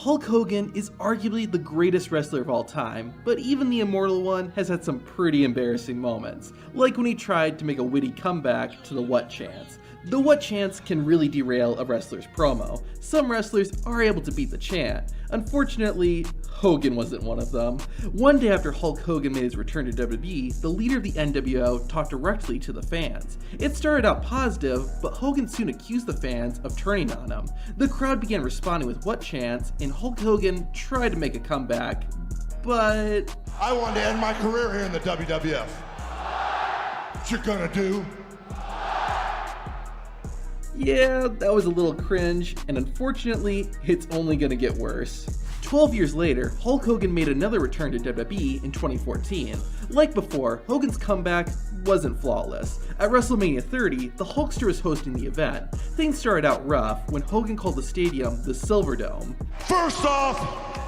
Hulk Hogan is arguably the greatest wrestler of all time, but even the immortal one has had some pretty embarrassing moments, like when he tried to make a witty comeback to the what chants. The what chants can really derail a wrestler's promo. Some wrestlers are able to beat the chant. Unfortunately, Hogan wasn't one of them. One day after Hulk Hogan made his return to WWE, the leader of the NWO talked directly to the fans. It started out positive, but Hogan soon accused the fans of turning on him. The crowd began responding with what chants, and Hulk Hogan tried to make a comeback, but... I wanted to end my career here in the WWF. What you gonna do? Yeah, that was a little cringe, and unfortunately, it's only gonna get worse. 12 years later, Hulk Hogan made another return to WWE in 2014. Like before, Hogan's comeback wasn't flawless. At WrestleMania 30, the Hulkster was hosting the event. Things started out rough when Hogan called the stadium the Silverdome. First off,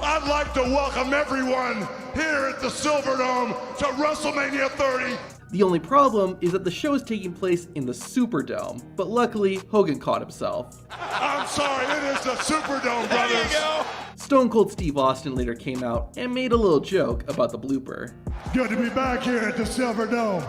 I'd like to welcome everyone here at the Silverdome to WrestleMania 30. The only problem is that the show is taking place in the Superdome, but luckily, Hogan caught himself. I'm sorry, it is the Superdome, brothers. There you go. Stone Cold Steve Austin later came out and made a little joke about the blooper. Good to be back here at the Silverdome.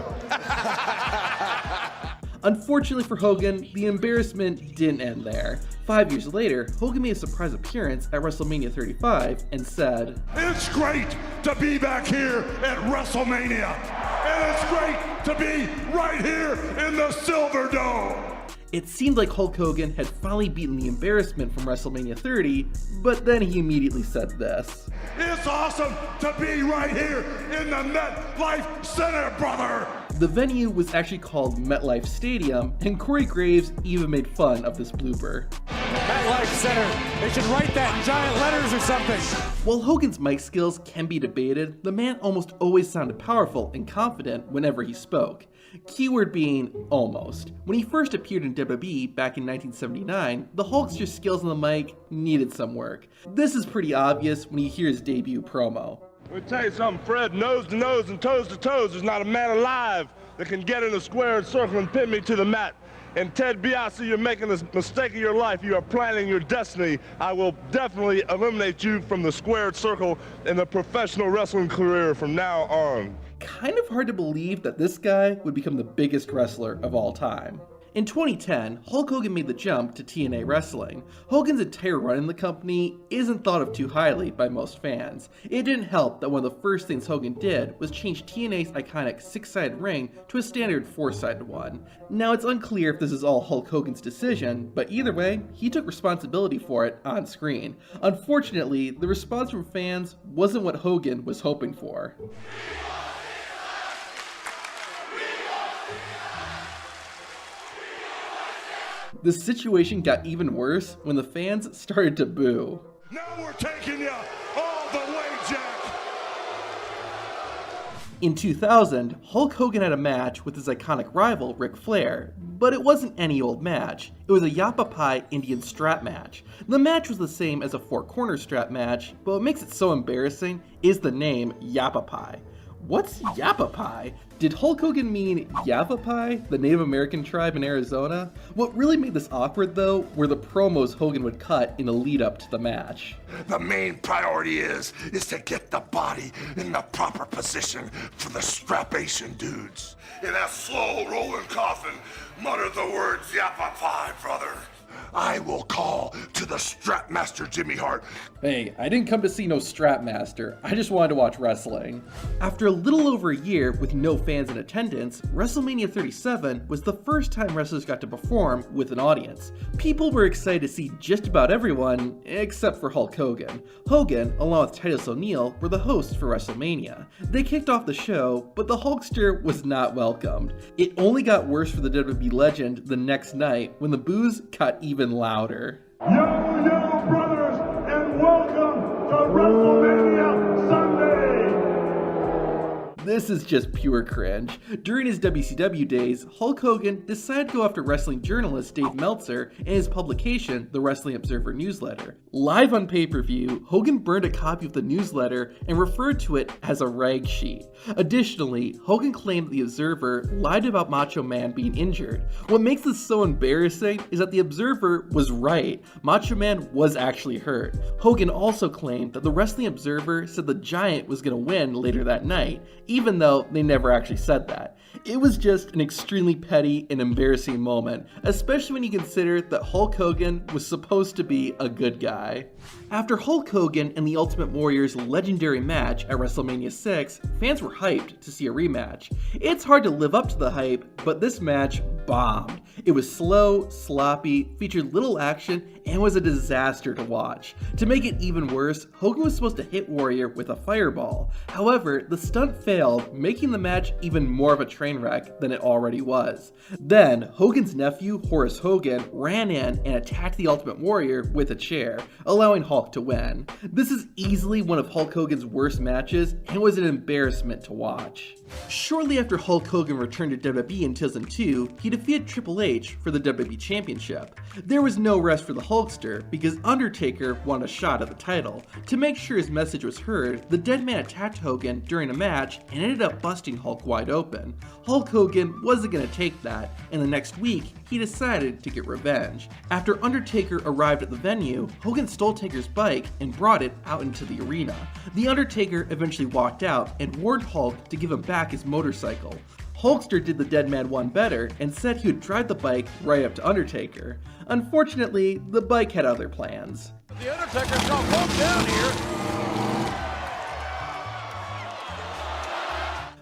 Unfortunately for Hogan, the embarrassment didn't end there. 5 years later, Hogan made a surprise appearance at WrestleMania 35 and said, "It's great to be back here at WrestleMania, and it's great to be right here in the Silverdome." It seemed like Hulk Hogan had finally beaten the embarrassment from WrestleMania 30, but then he immediately said this. "It's awesome to be right here in the MetLife Center, brother." The venue was actually called MetLife Stadium, and Corey Graves even made fun of this blooper. MetLife Center, they should write that in giant letters or something. While Hogan's mic skills can be debated, the man almost always sounded powerful and confident whenever he spoke. Keyword being almost. When he first appeared in WWE back in 1979, the Hulkster's skills on the mic needed some work. This is pretty obvious when you hear his debut promo. Let me tell you something, Fred. Nose to nose and toes to toes, there's not a man alive that can get in a squared circle and pin me to the mat. And Ted DiBiase, you're making the mistake of your life. You are planning your destiny. I will definitely eliminate you from the squared circle in the professional wrestling career from now on. Kind of hard to believe that this guy would become the biggest wrestler of all time. In 2010, Hulk Hogan made the jump to TNA Wrestling. Hogan's entire run in the company isn't thought of too highly by most fans. It didn't help that one of the first things Hogan did was change TNA's iconic 6-sided ring to a standard 4-sided one. Now it's unclear if this is all Hulk Hogan's decision, but either way, he took responsibility for it on screen. Unfortunately, the response from fans wasn't what Hogan was hoping for. The situation got even worse when the fans started to boo. "Now we're taking you all the way, Jack." In 2000, Hulk Hogan had a match with his iconic rival, Ric Flair, but it wasn't any old match. It was a Yappa Pie Indian strap match. The match was the same as a four-corner strap match, but what makes it so embarrassing is the name Yappa Pie. What's Yappa Pie? Did Hulk Hogan mean Yappa Pie, the Native American tribe in Arizona? What really made this awkward though were the promos Hogan would cut in the lead up to the match. "The main priority is to get the body in the proper position for the strapulation dudes. In that slow rolling coffin, mutter the words Yappa Pie, brother. I will call to the strap master Jimmy Hart." Hey, I didn't come to see no strap master. I just wanted to watch wrestling. After a little over a year with no fans in attendance, WrestleMania 37 was the first time wrestlers got to perform with an audience. People were excited to see just about everyone, except for Hulk Hogan. Hogan, along with Titus O'Neil, were the hosts for WrestleMania. They kicked off the show, but the Hulkster was not welcomed. It only got worse for the WWE legend the next night when the boos got even louder. Yo, yo, brothers, and welcome to WrestleMania Sunday! This is just pure cringe. During his WCW days, Hulk Hogan decided to go after wrestling journalist Dave Meltzer and his publication, the Wrestling Observer newsletter. Live on pay-per-view, Hogan burned a copy of the newsletter and referred to it as a rag sheet. Additionally, Hogan claimed that the Observer lied about Macho Man being injured. What makes this so embarrassing is that the Observer was right. Macho Man was actually hurt. Hogan also claimed that the Wrestling Observer said the Giant was going to win later that night, even though they never actually said that. It was just an extremely petty and embarrassing moment, especially when you consider that Hulk Hogan was supposed to be a good guy. After Hulk Hogan and the Ultimate Warrior's legendary match at WrestleMania 6, fans were hyped to see a rematch. It's hard to live up to the hype, but this match bombed. It was slow, sloppy, featured little action, and was a disaster to watch. To make it even worse, Hogan was supposed to hit Warrior with a fireball. However, the stunt failed, making the match even more of a train wreck than it already was. Then, Hogan's nephew, Horace Hogan, ran in and attacked the Ultimate Warrior with a chair, allowing Hulk to win. This is easily one of Hulk Hogan's worst matches and was an embarrassment to watch. Shortly after Hulk Hogan returned to WWE in 2002, he defeated Triple H for the WWE Championship. There was no rest for the Hulkster because Undertaker wanted a shot at the title. To make sure his message was heard, the Dead Man attacked Hogan during a match and ended up busting Hulk wide open. Hulk Hogan wasn't going to take that, and the next week, he decided to get revenge. After Undertaker arrived at the venue, Hogan stole Taker's bike and brought it out into the arena. The Undertaker eventually walked out and warned Hulk to give him back his motorcycle. Hulkster did the Dead Man one better and said he would drive the bike right up to Undertaker. Unfortunately, the bike had other plans. The Undertaker's got Hulk down here.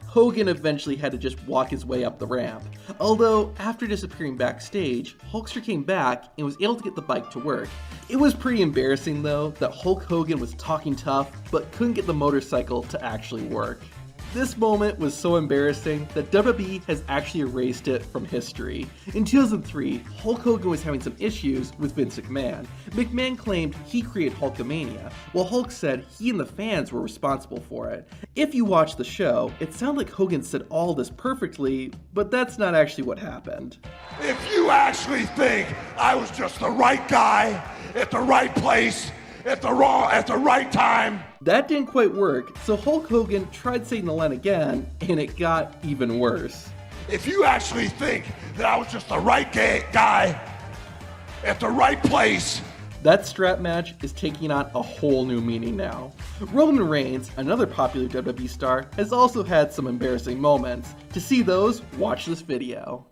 Hogan eventually had to just walk his way up the ramp. Although, after disappearing backstage, Hulkster came back and was able to get the bike to work. It was pretty embarrassing though that Hulk Hogan was talking tough but couldn't get the motorcycle to actually work. This moment was so embarrassing that WWE has actually erased it from history. In 2003, Hulk Hogan was having some issues with Vince McMahon. McMahon claimed he created Hulkamania, while Hulk said he and the fans were responsible for it. If you watch the show, it sounded like Hogan said all this perfectly, but that's not actually what happened. If you actually think I was just the right guy at the right place at the right time, that didn't quite work, so Hulk Hogan tried saying the line again, and it got even worse. if you actually think that I was just the right guy at the right place. That strap match is taking on a whole new meaning now. Roman Reigns, another popular WWE star, has also had some embarrassing moments. To see those, watch this video.